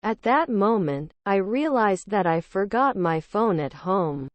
At that moment, I realized that I forgot my phone at home.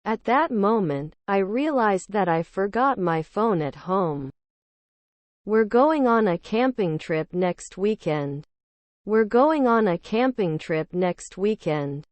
At that moment, I realized that I forgot my phone at home. We're going on a camping trip next weekend. We're going on a camping trip next weekend.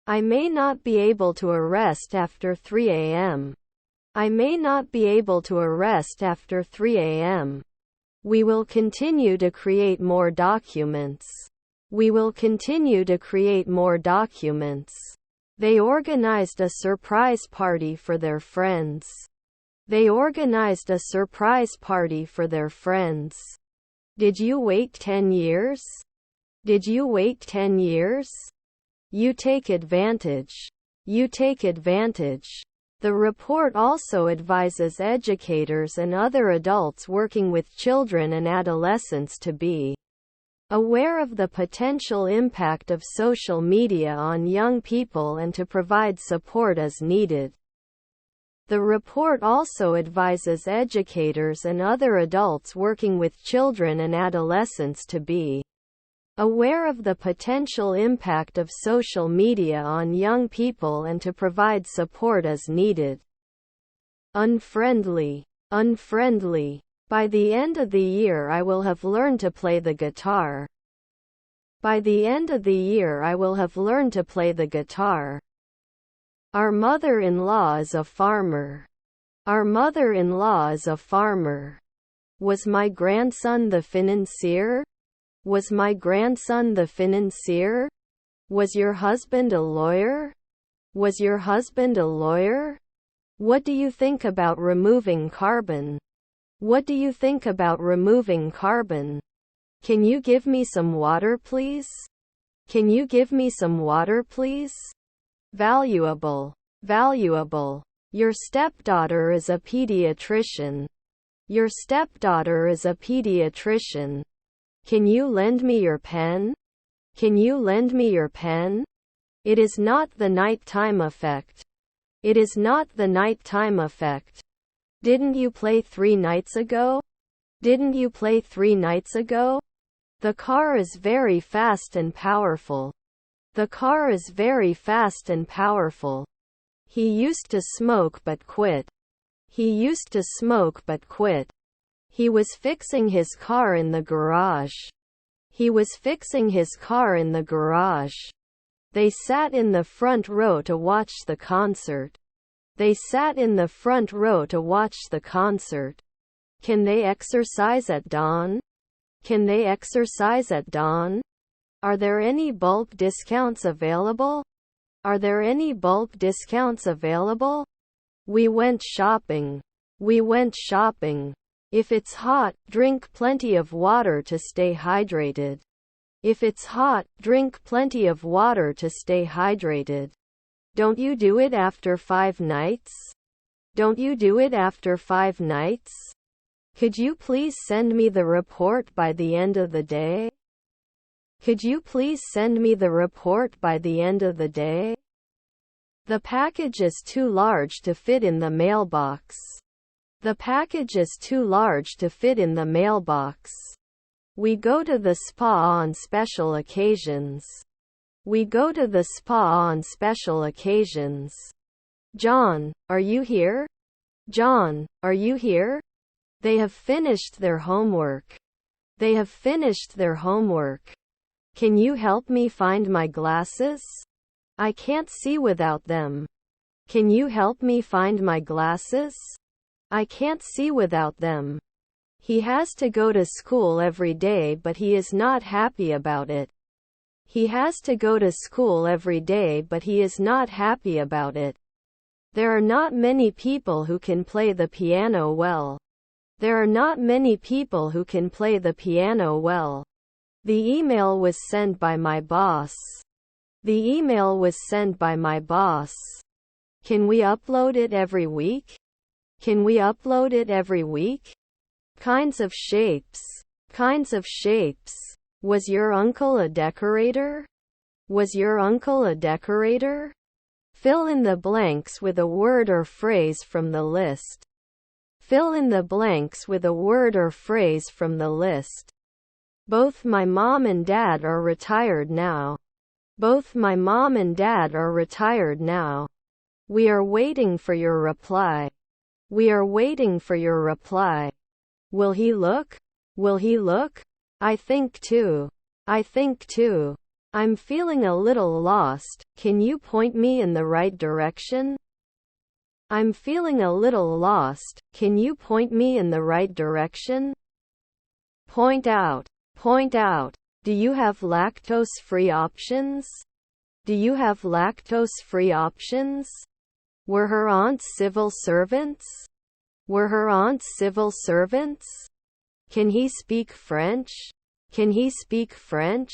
I may not be able to arrest after 3 a.m. I may not be able to arrest after 3 a.m. We will continue to create more documents. We will continue to create more documents. They organized a surprise party for their friends. They organized a surprise party for their friends. Did you wait 10 years? Did you wait 10 years? You take advantage. You take advantage. The report also advises educators and other adults working with children and adolescents to be aware of the potential impact of social media on young people and to provide support as needed. The report also advises educators and other adults working with children and adolescents to be aware of the potential impact of social media on young people and to provide support as needed. Unfriendly. Unfriendly. By the end of the year I will have learned to play the guitar. By the end of the year I will have learned to play the guitar. Our mother-in-law is a farmer. Our mother-in-law is a farmer. Was my grandson the financier? Was my grandson the financier? Was your husband a lawyer? Was your husband a lawyer? What do you think about removing carbon? What do you think about removing carbon? Can you give me some water, please? Can you give me some water, please? Valuable. Valuable. Your stepdaughter is a pediatrician. Your stepdaughter is a pediatrician. Can you lend me your pen? Can you lend me your pen? It is not the nighttime effect. It is not the nighttime effect. Didn't you play 3 nights ago? Didn't you play 3 nights ago? The car is very fast and powerful. The car is very fast and powerful. He used to smoke but quit. He used to smoke but quit. He was fixing his car in the garage. He was fixing his car in the garage. They sat in the front row to watch the concert. They sat in the front row to watch the concert. Can they exercise at dawn? Can they exercise at dawn? Are there any bulk discounts available? Are there any bulk discounts available? We went shopping. We went shopping. If it's hot, drink plenty of water to stay hydrated. If it's hot, drink plenty of water to stay hydrated. Don't you do it after 5 nights? Don't you do it after 5 nights? Could you please send me the report by the end of the day? Could you please send me the report by the end of the day? The package is too large to fit in the mailbox. The package is too large to fit in the mailbox. We go to the spa on special occasions. We go to the spa on special occasions. John, are you here? John, are you here? They have finished their homework. They have finished their homework. Can you help me find my glasses? I can't see without them. Can you help me find my glasses? I can't see without them. He has to go to school every day but he is not happy about it. He has to go to school every day but he is not happy about it. There are not many people who can play the piano well. There are not many people who can play the piano well. The email was sent by my boss. The email was sent by my boss. Can we upload it every week? Can we upload it every week? Kinds of shapes. Kinds of shapes. Was your uncle a decorator? Was your uncle a decorator? Fill in the blanks with a word or phrase from the list. Fill in the blanks with a word or phrase from the list. Both my mom and dad are retired now. Both my mom and dad are retired now. We are waiting for your reply. We are waiting for your reply. Will he look? Will he look? I think too. I think too. I'm feeling a little lost. Can you point me in the right direction? I'm feeling a little lost. Can you point me in the right direction? Point out. Point out. Do you have lactose-free options? Do you have lactose-free options? Were her aunts civil servants? Were her aunts civil servants? Can he speak French? Can he speak French?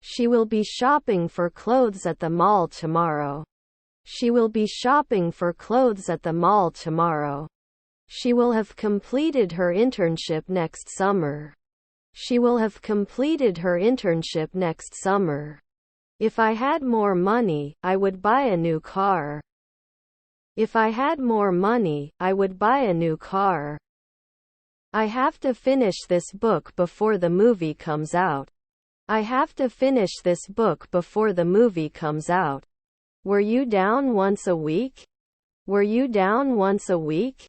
She will be shopping for clothes at the mall tomorrow. She will be shopping for clothes at the mall tomorrow. She will have completed her internship next summer. She will have completed her internship next summer. If I had more money, I would buy a new car. If I had more money, I would buy a new car. I have to finish this book before the movie comes out. I have to finish this book before the movie comes out. Were you down once a week? Were you down once a week?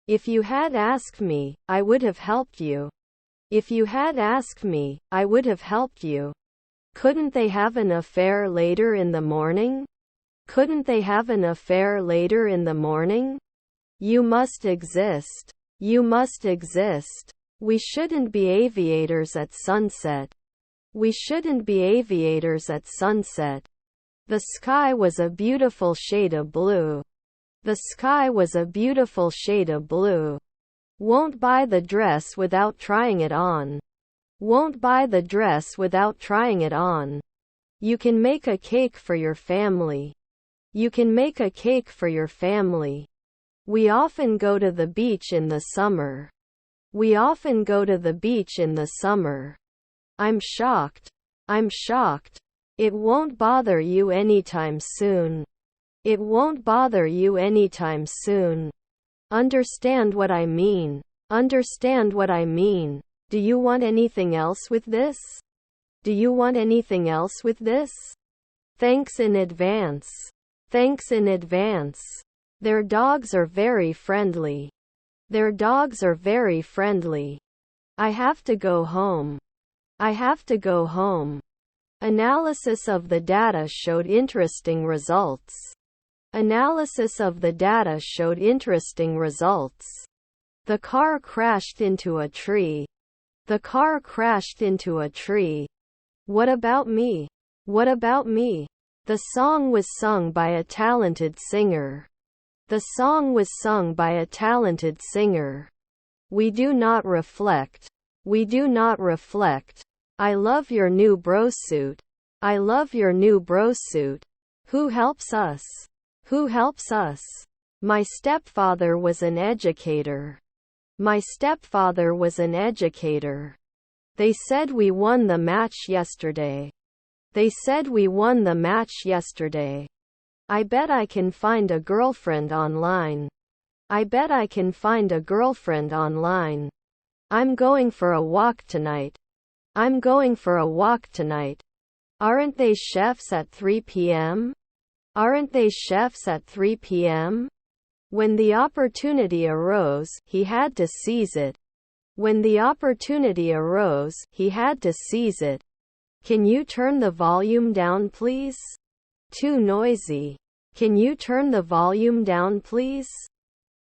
If you had asked me, I would have helped you. If you had asked me, I would have helped you. Couldn't they have an affair later in the morning? Couldn't they have an affair later in the morning? You must exist. You must exist. We shouldn't be aviators at sunset. We shouldn't be aviators at sunset. The sky was a beautiful shade of blue. The sky was a beautiful shade of blue. Won't buy the dress without trying it on. Won't buy the dress without trying it on. You can make a cake for your family. You can make a cake for your family. We often go to the beach in the summer. We often go to the beach in the summer. I'm shocked. I'm shocked. It won't bother you anytime soon. It won't bother you anytime soon. Understand what I mean. Understand what I mean. Do you want anything else with this? Do you want anything else with this? Thanks in advance. Thanks in advance. Their dogs are very friendly. Their dogs are very friendly. I have to go home. I have to go home. Analysis of the data showed interesting results. Analysis of the data showed interesting results. The car crashed into a tree. The car crashed into a tree. What about me? What about me? The song was sung by a talented singer. The song was sung by a talented singer. We do not reflect. We do not reflect. I love your new bro suit. I love your new bro suit. Who helps us? Who helps us? My stepfather was an educator. My stepfather was an educator. They said we won the match yesterday. They said we won the match yesterday. I bet I can find a girlfriend online. I bet I can find a girlfriend online. I'm going for a walk tonight. I'm going for a walk tonight. Aren't they chefs at 3 p.m.? Aren't they chefs at 3 p.m.? When the opportunity arose, he had to seize it. When the opportunity arose, he had to seize it. Can you turn the volume down, please? Too noisy. Can you turn the volume down, please?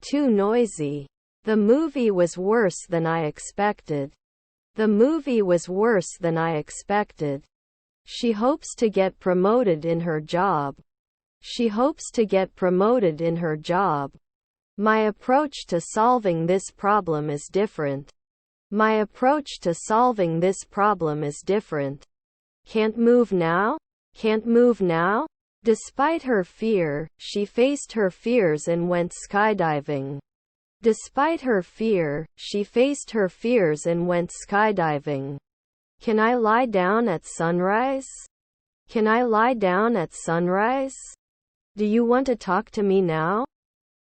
Too noisy. The movie was worse than I expected. The movie was worse than I expected. She hopes to get promoted in her job. She hopes to get promoted in her job. My approach to solving this problem is different. My approach to solving this problem is different. Can't move now? Can't move now? Despite her fear, she faced her fears and went skydiving. Despite her fear, she faced her fears and went skydiving. Can I lie down at sunrise? Can I lie down at sunrise? Do you want to talk to me now?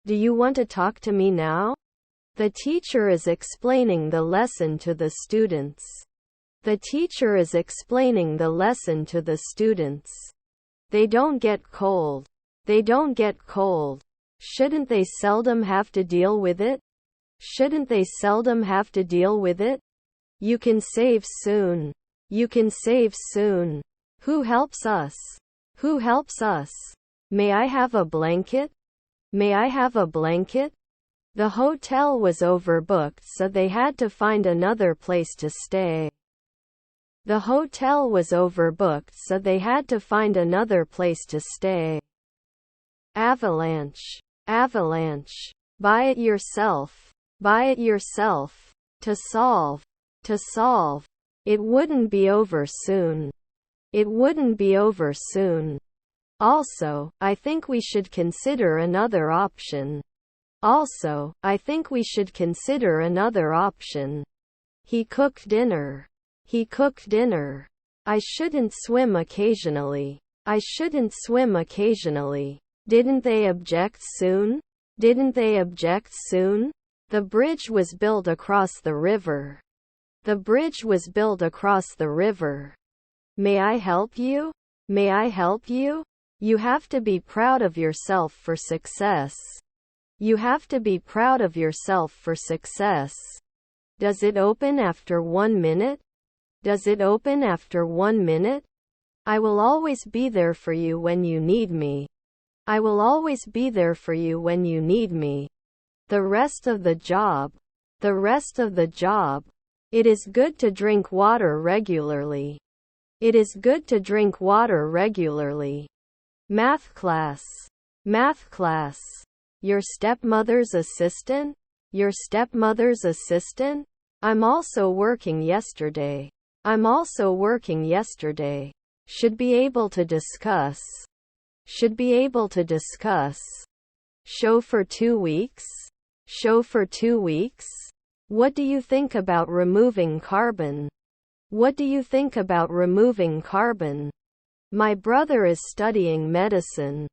Do you want to talk to me now? The teacher is explaining the lesson to the students. The teacher is explaining the lesson to the students. They don't get cold. They don't get cold. Shouldn't they seldom have to deal with it? Shouldn't they seldom have to deal with it? You can save soon. You can save soon. Who helps us? Who helps us? May I have a blanket? May I have a blanket? The hotel was overbooked, so they had to find another place to stay. The hotel was overbooked, so they had to find another place to stay. Avalanche. Avalanche. Buy it yourself. Buy it yourself. To solve. To solve. It wouldn't be over soon. It wouldn't be over soon. Also, I think we should consider another option. Also, I think we should consider another option. He cooked dinner. He cooked dinner. I shouldn't swim occasionally. I shouldn't swim occasionally. Didn't they object soon? Didn't they object soon? The bridge was built across the river. The bridge was built across the river. May I help you? May I help you? You have to be proud of yourself for success. You have to be proud of yourself for success. Does it open after 1 minute? Does it open after 1 minute? I will always be there for you when you need me. I will always be there for you when you need me. The rest of the job. The rest of the job. It is good to drink water regularly. It is good to drink water regularly. Math class. Math class. Your stepmother's assistant? Your stepmother's assistant? I'm also working yesterday. I'm also working yesterday. Should be able to discuss. Should be able to discuss. Show for 2 weeks? Show for 2 weeks? What do you think about removing carbon? What do you think about removing carbon? My brother is studying medicine.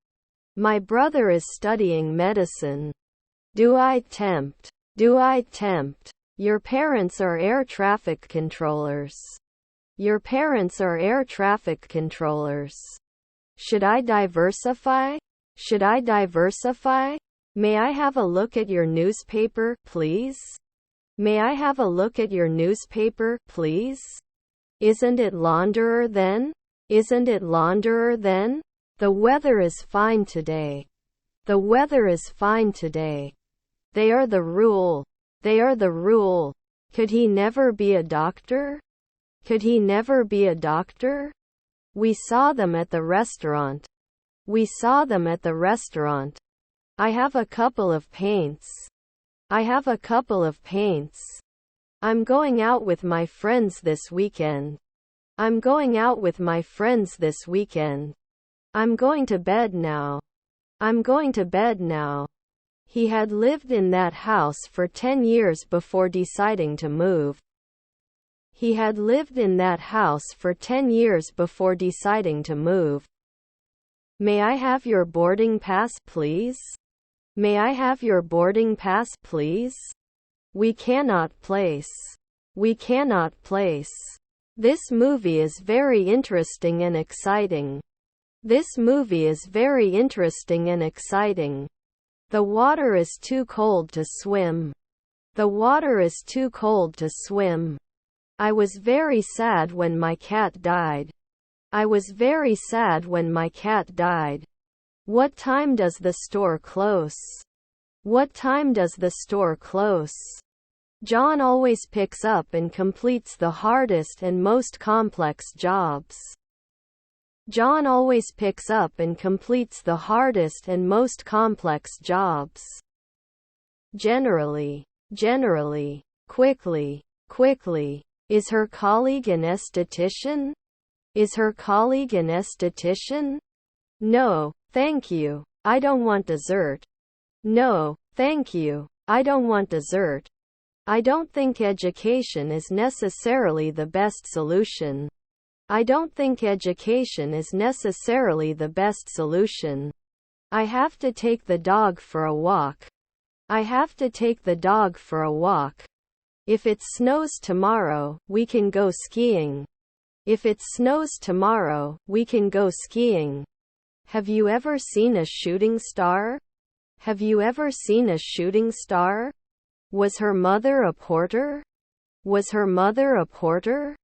My brother is studying medicine. Do I tempt? Do I tempt? Your parents are air traffic controllers. Your parents are air traffic controllers. Should I diversify? Should I diversify? May I have a look at your newspaper, please? May I have a look at your newspaper, please? Isn't it launderer then? Isn't it launderer then? The weather is fine today. The weather is fine today. They are the rule. They are the rule. Could he never be a doctor? Could he never be a doctor? We saw them at the restaurant. We saw them at the restaurant. I have a couple of paints. I have a couple of paints. I'm going out with my friends this weekend. I'm going out with my friends this weekend. I'm going to bed now. I'm going to bed now. He had lived in that house for 10 years before deciding to move. He had lived in that house for 10 years before deciding to move. May I have your boarding pass, please? May I have your boarding pass, please? We cannot place. We cannot place. This movie is very interesting and exciting. This movie is very interesting and exciting. The water is too cold to swim. The water is too cold to swim. I was very sad when my cat died. I was very sad when my cat died. What time does the store close? What time does the store close? John always picks up and completes the hardest and most complex jobs. John always picks up and completes the hardest and most complex jobs. Generally, generally, quickly, quickly. Is her colleague an esthetician? Is her colleague an esthetician? No, thank you. I don't want dessert. No, thank you. I don't want dessert. I don't think education is necessarily the best solution. I don't think education is necessarily the best solution. I have to take the dog for a walk. I have to take the dog for a walk. If it snows tomorrow, we can go skiing. If it snows tomorrow, we can go skiing. Have you ever seen a shooting star? Have you ever seen a shooting star? Was her mother a porter? Was her mother a porter?